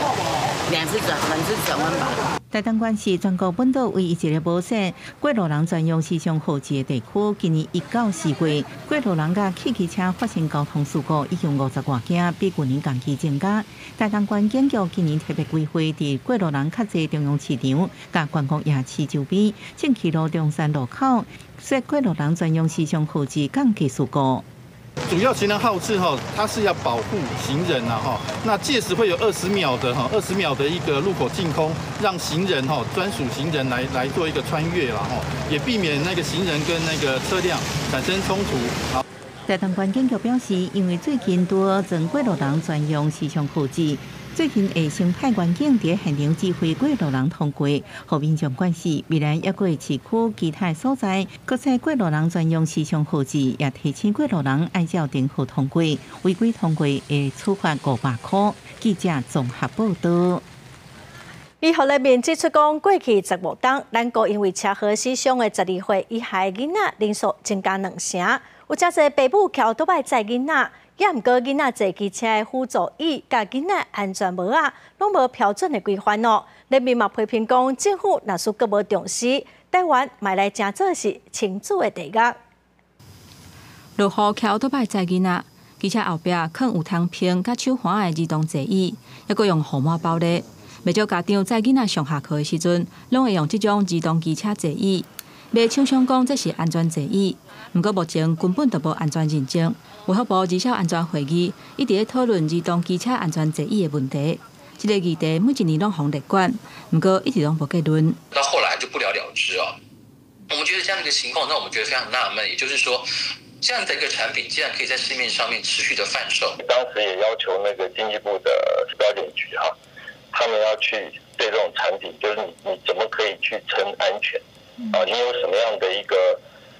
两次转弯吧。台东县是全国本岛唯一一个无设过路人专用气象号志的地区。今年1到4月，过路人甲汽车发生交通事故已经50多件，比去年同期增加。台东县警局今年特别规划伫过路人较侪中央市场、甲观光夜市周边、正气路中山路口设过路人专用气象号志降低事故。主要行人号志它是要保护行人那届时会有20秒的一个路口净空，让行人专属行人来做一个穿越也避免那个行人跟那个车辆产生冲突。台东县警局表示，因为最近多整过路人专用气象号志。最近会先派员警伫现场指挥过路人通过，互民众管视。未来抑过市区其他所在，各设过路人专用气象号志，也提醒过路人按照定号通过，违规通过会处罚500块。记者综合报道。医学人员指出讲，过去15天，咱国因为车祸死伤的12岁以下囡仔人数增加2成，有真侪爸母骑多摆载囡仔。也毋过，囡仔坐机车的辅助椅、甲囡仔安全帽啊，拢无标准的规范哦。人民嘛批评讲，政府若是阁无重视，台湾买来真做是亲子的地狱。落雨骑多摆载囡仔，机车后壁放有通平甲手环的儿童座椅，还阁用护膜包咧。袂少家长载囡仔上下课的时阵，拢会用这种儿童机车座椅。卖厂商讲这是安全座椅，不过目前根本就无安全认证。卫福部儿少安全会议一直在讨论儿童机车安全座椅的问题。这个议题每一年拢红列管，不过一直拢无结论。到后来就不了了之哦。我们觉得这样的一个情况，让我们觉得非常纳闷。也就是说，这样的一个产品竟然可以在市面上面持续的贩售。当时也要求那个经济部的标检局他们要去对这种产品，就是你怎么可以去称安全？你有什么样的一个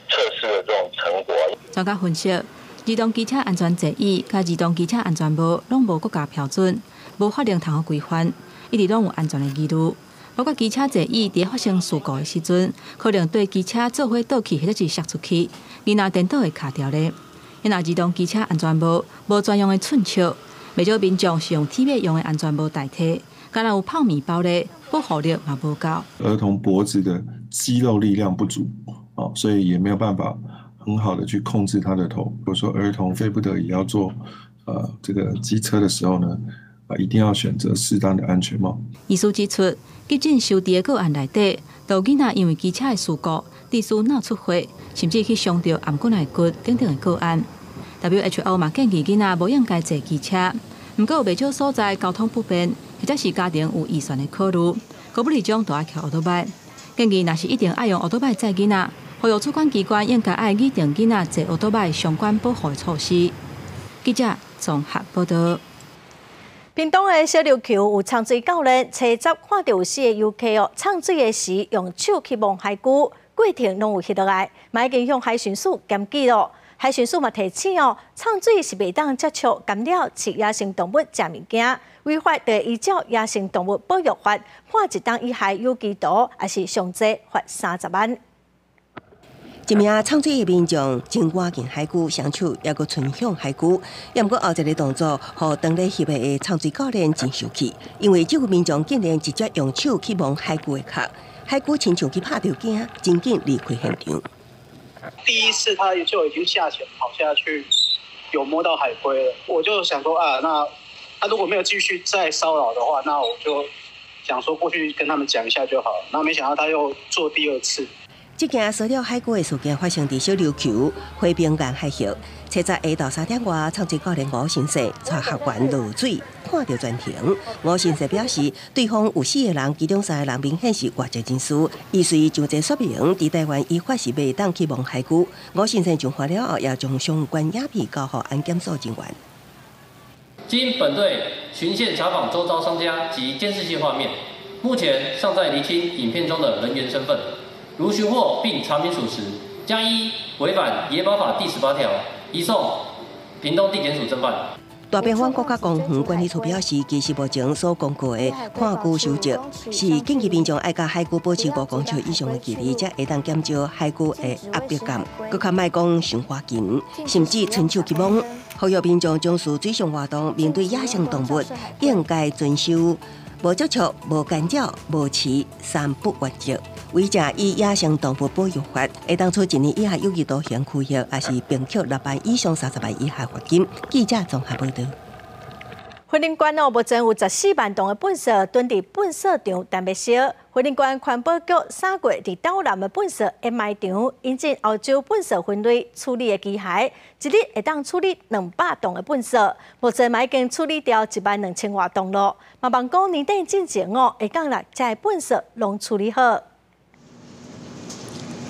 测试的这种成果？专家分析，儿童机车安全座椅甲儿童机车安全帽拢无国家标准，无法令通规范，一直拢有安全的疑虑。包括机车座椅伫发生事故的时阵，可能对机车做伙倒去或者是摔出去，囡仔颠倒会卡掉咧。因儿童机车安全帽无专用的寸尺，袂少民众是用铁面用的安全帽代替，敢若有泡面包咧，保护力嘛无够。儿童脖子的肌肉力量不足，所以也没有办法很好的去控制他的头。比如说儿童非不得已要坐这个机车的时候呢，一定要选择适当的安全帽。医师指出，急诊收治的个案内底，有囡仔因为机车的事故，致使脑出血，甚至去伤到颔骨内骨等等的个案。WHO 嘛建议囡仔无应该坐机车，不过有袂少所在交通不便，或者是家庭有预算的考虑，可不里种都爱骑奥多摆。建议若是一定爱用奥多摆载囡仔，呼吁主管机关应该爱拟定囡仔坐奥多摆相关保护的措施。记者综合报道。屏东的小琉球有呛水教练查找看到有死的游客呛水的时用手去摸海龟，过程拢有翕落来，嘛已经向海巡署检举咯。海巡署嘛提醒呛水是袂当接触干扰饲野生动物食物件。违法得依照《野生动物保育法》判1档以下有期徒，还是上济罚30万。一名呛水的民众正挖进海龟，双手也阁伸向海龟，也毋过后一个动作，互当咧翕的呛水教练真生气，因为这位民众竟然直接用手去摸海龟的壳，海龟亲像去拍到惊，紧紧离开现场。第一次他就已经下潜跑下去，有摸到海龟了，我就想说那。他如果没有继续再骚扰的话，那我就想说过去跟他们讲一下就好了。那没想到他又做第二次。这件塑料海龟的事件发生伫小琉球回平岸海峡，七早下昼3点外，创治教练吴先生带学员落水，看到专停。吴先生表示，对方有4个人，其中3个人明显是外籍人士。意思上侪说明，伫台湾依法是袂当去摸海龟。吴先生上话了后，也将相关影片交予安检所人员。经本队巡线查访周遭商家及监视器画面，目前尚在厘清影片中的人员身份。如寻获并查明属实，将依违反野保法第18条移送屏东地检署侦办。大平湾国家公园管理处表示，其实目前所公告的看龟收集，是建议民众爱甲海龟保持5公尺以上的距离，才会当减少海龟的压迫感。佮较莫讲伤花钱，甚至伸手去摸。呼吁民众从事水上活动，面对野生动物，应该遵守无接触、无干扰、无饲3不原则。违者以野生动物保育法，会当处1年以下有期徒刑、拘役，也是并扣6万以上30万以下罚金。记者综合报道。婚姻馆目前有14万栋的粪扫囤伫粪扫场，但未烧。婚姻馆环保局3月伫岛南的粪扫掩埋场引进澳洲粪扫分类处理的机械，一日会当处理200栋的粪扫。目前已经处理掉12000多栋咯。嘛，望讲年底进前会降落这粪扫拢处理好。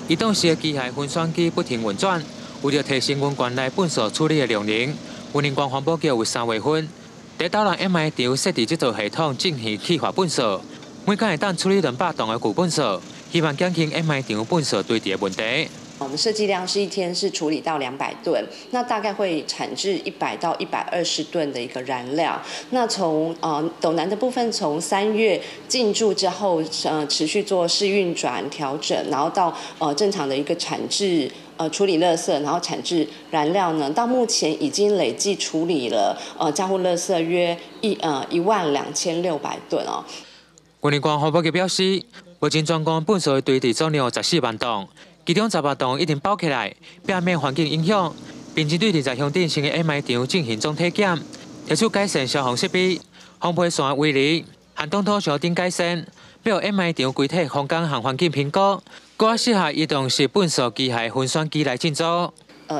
移动式的机械分选机不停运转，为了提升阮馆内粪扫处理的量能，婚姻馆环保局于3月份在岛南掩埋场设置这座系统进行气化粪扫，每天会当处理200栋的旧粪扫，希望减轻掩埋场粪扫堆积的问题。我们设计量是1天是处理到200吨，那大概会产制100到120吨的一个燃料。那从斗南的部分，从3月进驻之后，持续做试运转调整，然后到正常的一个产制。处理垃圾，然后产制燃料呢，到目前已经累计处理了家户垃圾约12600吨哦。婚姻馆环保局表示，目前全港粪扫的堆积总量有14万吨，其中10万吨已经包起来，避免环境影响，并针对在乡镇新的掩埋场进行总体检，提出改善消防设备、防配线围篱和冻土墙顶改善，要掩埋场规体空间和环境评估。更适合移动式粪扫机械分选机来进驻。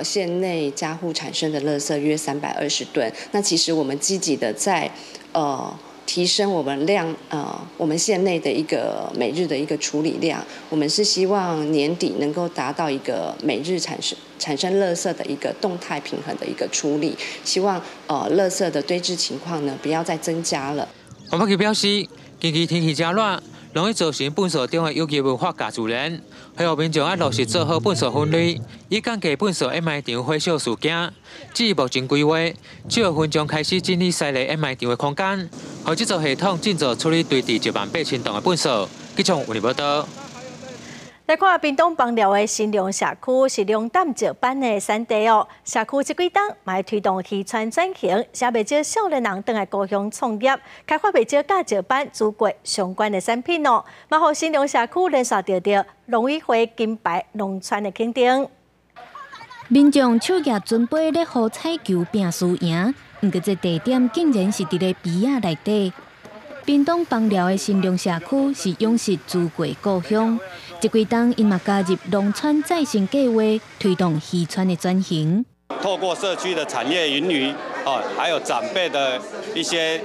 县内家户产生的垃圾约320吨。那其实我们积极的在提升我们我们县内的一个每日的一个处理量。我们是希望年底能够达到一个每日产生垃圾的一个动态平衡的一个处理。希望垃圾的堆置情况呢不要再增加了。环保局表示，近期天气较热，容易造成粪扫中的有机物发酵自燃，希望民众要落实做好粪扫分类，以降低粪扫掩埋场火烧事件。至于目前规划，7月份将开始整理西内掩埋场的空间，让这座系统尽早处理堆积18000吨的粪扫。记者为你报道。来看屏东邦寮的新隆社区是龙胆石斑的产地哦。社区这几档嘛推动渔船转型，使袂少少年人回来故乡创业，开发袂少甲石斑、祖国相关的产品哦。嘛，互新隆社区连续得到农委会金牌农村的肯定。民众手举准备咧互彩球拼输赢，不过这地点竟然是伫咧鼻仔内底。屏东邦寮的新隆社区是永续祖国故乡，这几档因嘛加入农村再生计划，推动渔船的转型。透过社区的产业云旅，还有长辈的一些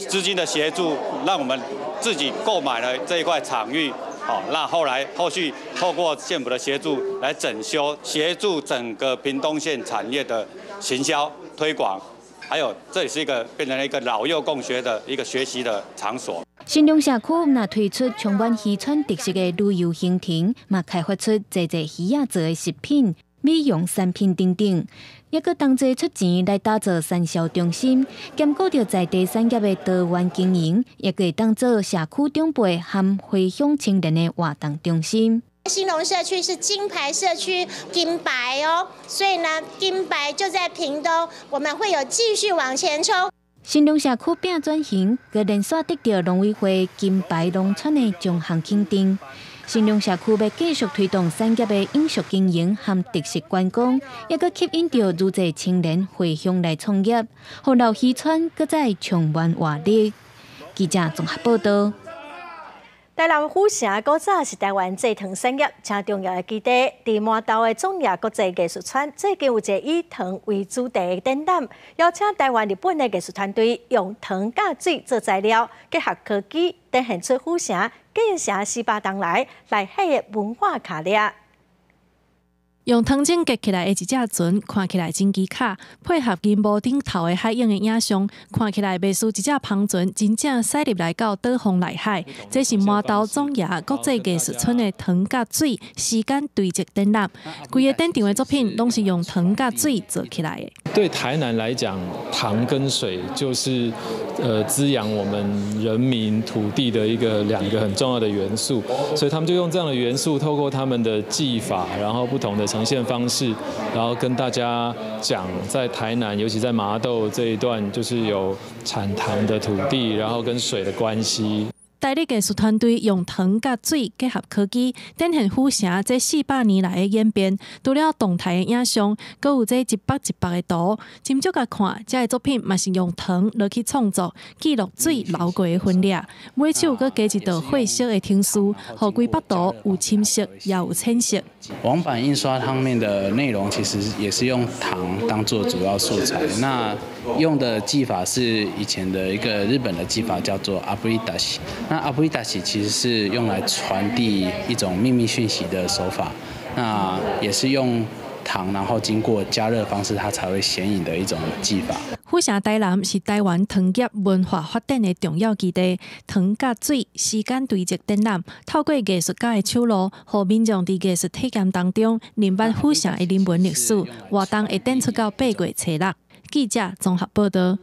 资金的协助，让我们自己购买了这一块场域。那后续透过县府的协助来整修，协助整个屏东县产业的行销推广。还有，这也是变成了一个老幼共学的一个学习的场所。新隆社区也推出充满渔村特色的旅游行程，也开发出侪鱼仔做的食品、美容产品等等，也佮同齐出钱来打造产销中心，兼顾着在地产业的多元经营，也可以当做社区长辈和回乡青年的活动中心。新隆社区是金牌社区，金牌哦，所以呢，金牌就在屏东，我们会有继续往前冲。新隆社区变转型，佮连续得到农委会金牌农村的奖项肯定。新隆社区要继续推动产业的饮食经营和特色观光，也佮吸引到愈侪青年回乡来创业，让老渔村佮再重焕活力。记者综合报道。台南府城古早是台湾制糖产业真重要的基地。伫麻豆的中亚国际艺术村，最近有一个以糖为主题的展览，邀请台湾、日本的艺术团队用糖甲水做材料，结合科技，展现出府城建成400年来迄的文化卡列。用糖晶结起来的一只船，看起来真奇卡，配合银幕顶头的海影的影像，看起来袂输一只帆船真正驶入来到岛风内海。这是麻豆中亚国际艺术村的糖甲水时间堆积展览，规个展场的作品拢是用糖甲水做起来的。对台南来讲，糖跟水就是滋养我们人民土地的2个很重要的元素，所以他们就用这样的元素，透过他们的技法，然后不同的呈现方式，然后跟大家讲，在台南，尤其在麻豆这一段，就是有产糖的土地，然后跟水的关系。台历艺术团队用糖甲水结合科技，展现府城这400年来的演变。除了动态的影像，阁有这一幅一幅的图。斟酌甲看，这个作品嘛是用糖落去创作，记录水流过的分量。每手阁加一道绘色的听书，让规幅图有深色也有浅色。网版印刷上面的内容其实也是用糖当做主要素材。那用的技法是以前的一个日本的技法，叫做 Abridashi。那 Abridashi 其实是用来传递一种秘密讯息的手法，那也是用糖，然后经过加热方式，它才会显影的一种技法。府城台南是台湾糖业文化发展的重要基地，糖甲水时间堆积展览，透过艺术家的手路，让民众伫艺术体验当中认识府城的人文历史，活动会展出到8月初6。记者综合报道。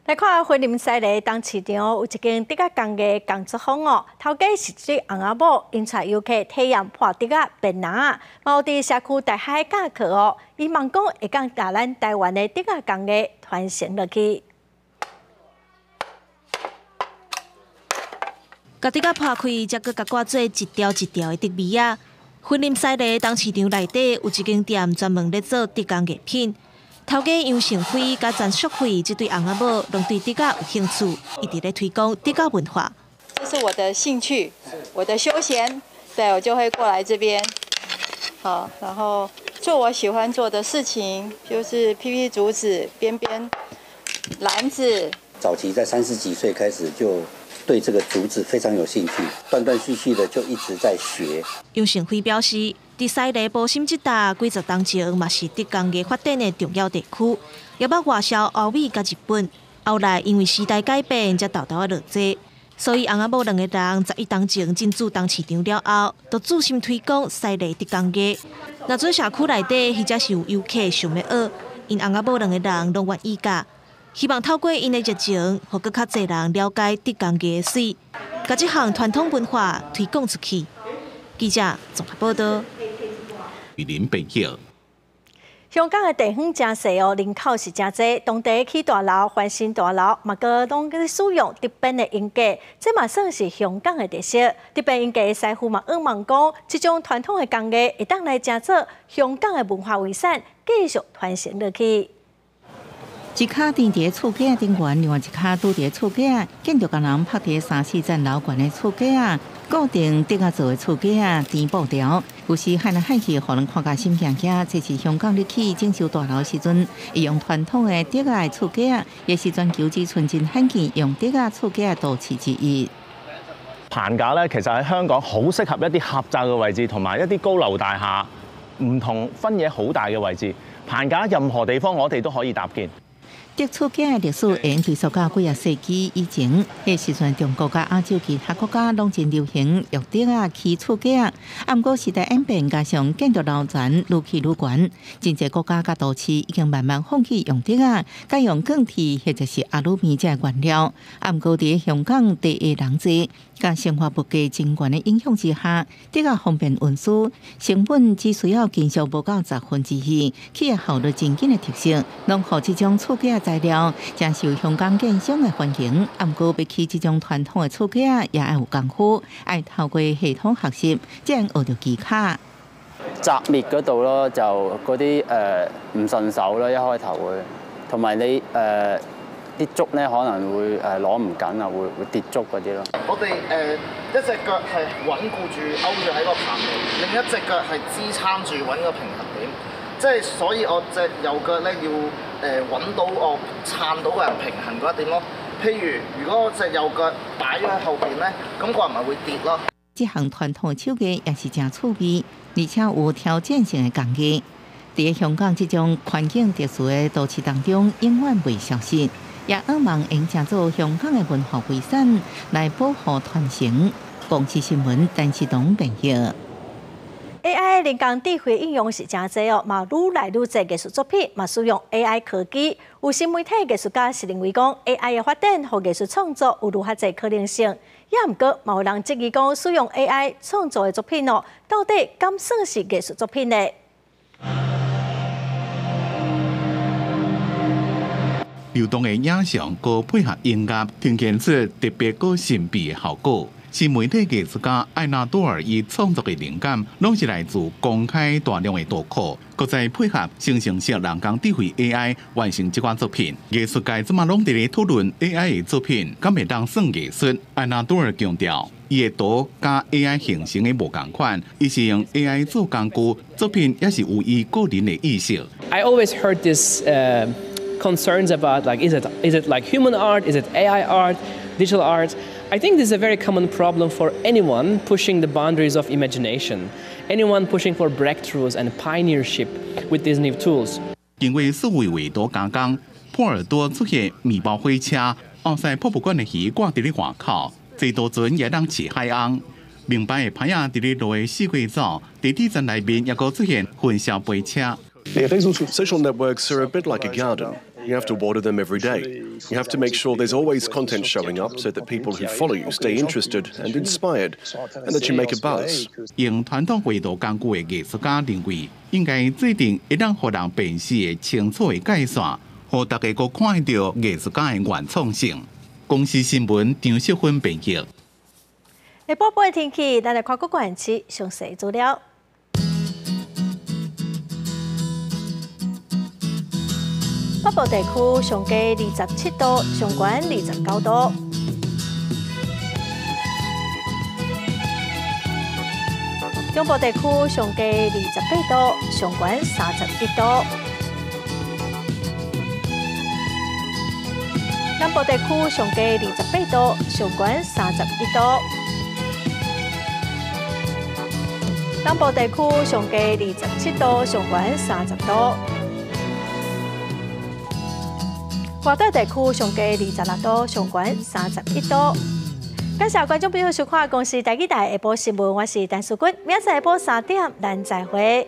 来看婚林西的东市场有一间竹仔工艺工作坊哦，头家是一对翁仔某，因带游客体验破竹仔变人啊，嘛有伫社区大海教课哦，伊望讲会将咱台湾的竹仔工艺传承落去。甲竹仔破开，才阁甲挂做一条一条的竹篾啊。婚林西的东市场内底有一间店专门咧做竹工艺品。头家杨成辉甲陈淑慧这对翁仔某，拢对竹仔有兴趣，一直咧推广竹仔文化。这是我的兴趣，我的休闲，对我就会过来这边，好，然后做我喜欢做的事情，就是批竹子、编篮子。早期在30几岁开始就对这个竹子非常有兴趣，断断续续的就一直在学。杨成辉表示，伫西螺保心这带几十年前，嘛是竹工艺发展的重要地区，也捌外销欧美甲日本。后来因为时代改变，才豆豆落座，所以翁仔某2个人11年前进驻东市场了后，就注心推广西螺竹工艺。若做社区内底，或者是有游客想要学，因翁仔某2个人拢愿意教。希望透过因的热情，互更较侪人了解竹工艺的水，把这项传统文化推广出去。记者综合报道。林北晓。香港的地方真细哦，人口是真多，当地起大楼、翻新大楼，嘛个拢在使用竹编的银架，这嘛算是香港的特色。竹编银架的师傅嘛仰望讲，这种传统的工艺会当来成做香港的文化遗产，继续传承落去。一卡钉伫厝架顶缘，另外一卡拄伫厝架，建筑工人拍伫3、4层楼悬的厝架，固定竹仔做的厝架填布条，有时喊来喊去，互人看甲心惊惊。这是香港入去整修大楼时阵，会用传统的竹仔厝架，也是全球之纯真罕见用竹仔厝架都市之一。棚架咧，其實喺香港好適合一啲狹窄嘅位置，同埋一啲高樓大廈，唔同分野好大嘅位置。棚架任何地方我哋都可以搭建。竹厝架的历史延追溯到几世紀以前，迄時陣中國甲亞洲其他國家攏真流行用竹仔起厝架。不過時代演變，加上建築樓層愈起愈懸，真濟國家甲都市已經慢慢放棄用竹仔，改用鋼鐵或者是阿魯米這原料。不過伫香港地下人濟，甲生活物價增懸的影響之下，竹仔方便運輸，成本只需要減少不到1/10，企業效率真緊的特色，攏互這種厝架材料真受香港建商的歡迎。不過要起這種傳統的厝架也要有功夫，要透過系統學習，才能學到技巧。紮滅嗰度咯，就嗰啲唔順手咯，一開頭會，同埋你啲竹咧可能會攞唔緊啊，會跌竹嗰啲咯。我哋一隻腳係穩固住勾住喺個棚度，另一隻腳係支撐住揾個平衡點。即係所以我隻右腳咧要揾到我撐到個人平衡嗰一點咯。譬如果我隻右腳擺咗喺後邊咧，咁個人咪會跌咯。這項傳統手藝也是真趣味，而且有挑戰性嘅工藝。在香港這種環境特殊嘅都市當中，永遠未消失，也渴望用這做香港嘅文化遺產來保護傳承。公視新聞陳志東報道。AI 人工智慧應用是真濟哦，嘛愈來愈濟藝術作品嘛使用 AI 科技。有新媒體藝術家是認為講 AI 嘅發展和藝術創作有愈較濟可能性，也毋過嘛有人質疑講使用 AI 創作嘅作品哦，到底敢算是藝術作品呢？流動嘅影像，佮配合音樂，呈現出特別佮神秘嘅效果。新媒體藝術家艾納多爾伊創作嘅靈感，攏是來自公開大量嘅圖庫，佮再配合生成式人工智慧 AI 完成這款作品。藝術界即馬攏佇咧討論 AI 嘅作品，敢會當算藝術？艾納多爾強調，伊嘅圖甲 AI 形成嘅無共款，伊是用 AI 做工具，作品也是有伊個人嘅意識。I always heard this concerns about like is it like human art? Is it AI art? Digital art? I think this is a very common problem for anyone pushing the boundaries of imagination, anyone pushing for breakthroughs and pioneership with these new tools. 因為數位維度加工，波爾多出現麵包火車，後西博物館嘅魚掛佇咧外口，這渡船也當飼海鵪。明白嘅牌仔佇咧落嘅四季藻，地鐵站內面也個出現混淆飛車。Yeah, social networks are a bit like a garden. You have to water them every day. You have to make sure there's always content showing up so that people who follow you stay interested and inspired, and that you make a buzz. 用傳統維度工具嘅藝術家認為，應該制定一讓互人辨識嘅清楚嘅界線，讓大家個看到藝術家嘅原創性。公視新聞張淑芬報道。下晡嘅天氣，咱來看各縣市詳細資料。北部地區上低27度，上懸29度。中部地區上低28度，上懸31度。南部地區上低28度，上懸31度。南部地區上低27度，上懸30度。華東地區上低26度，上懸31度。感謝觀眾朋友收看《公視台記台下晡新聞》，我是陳淑君，明仔下晡3點，咱再會。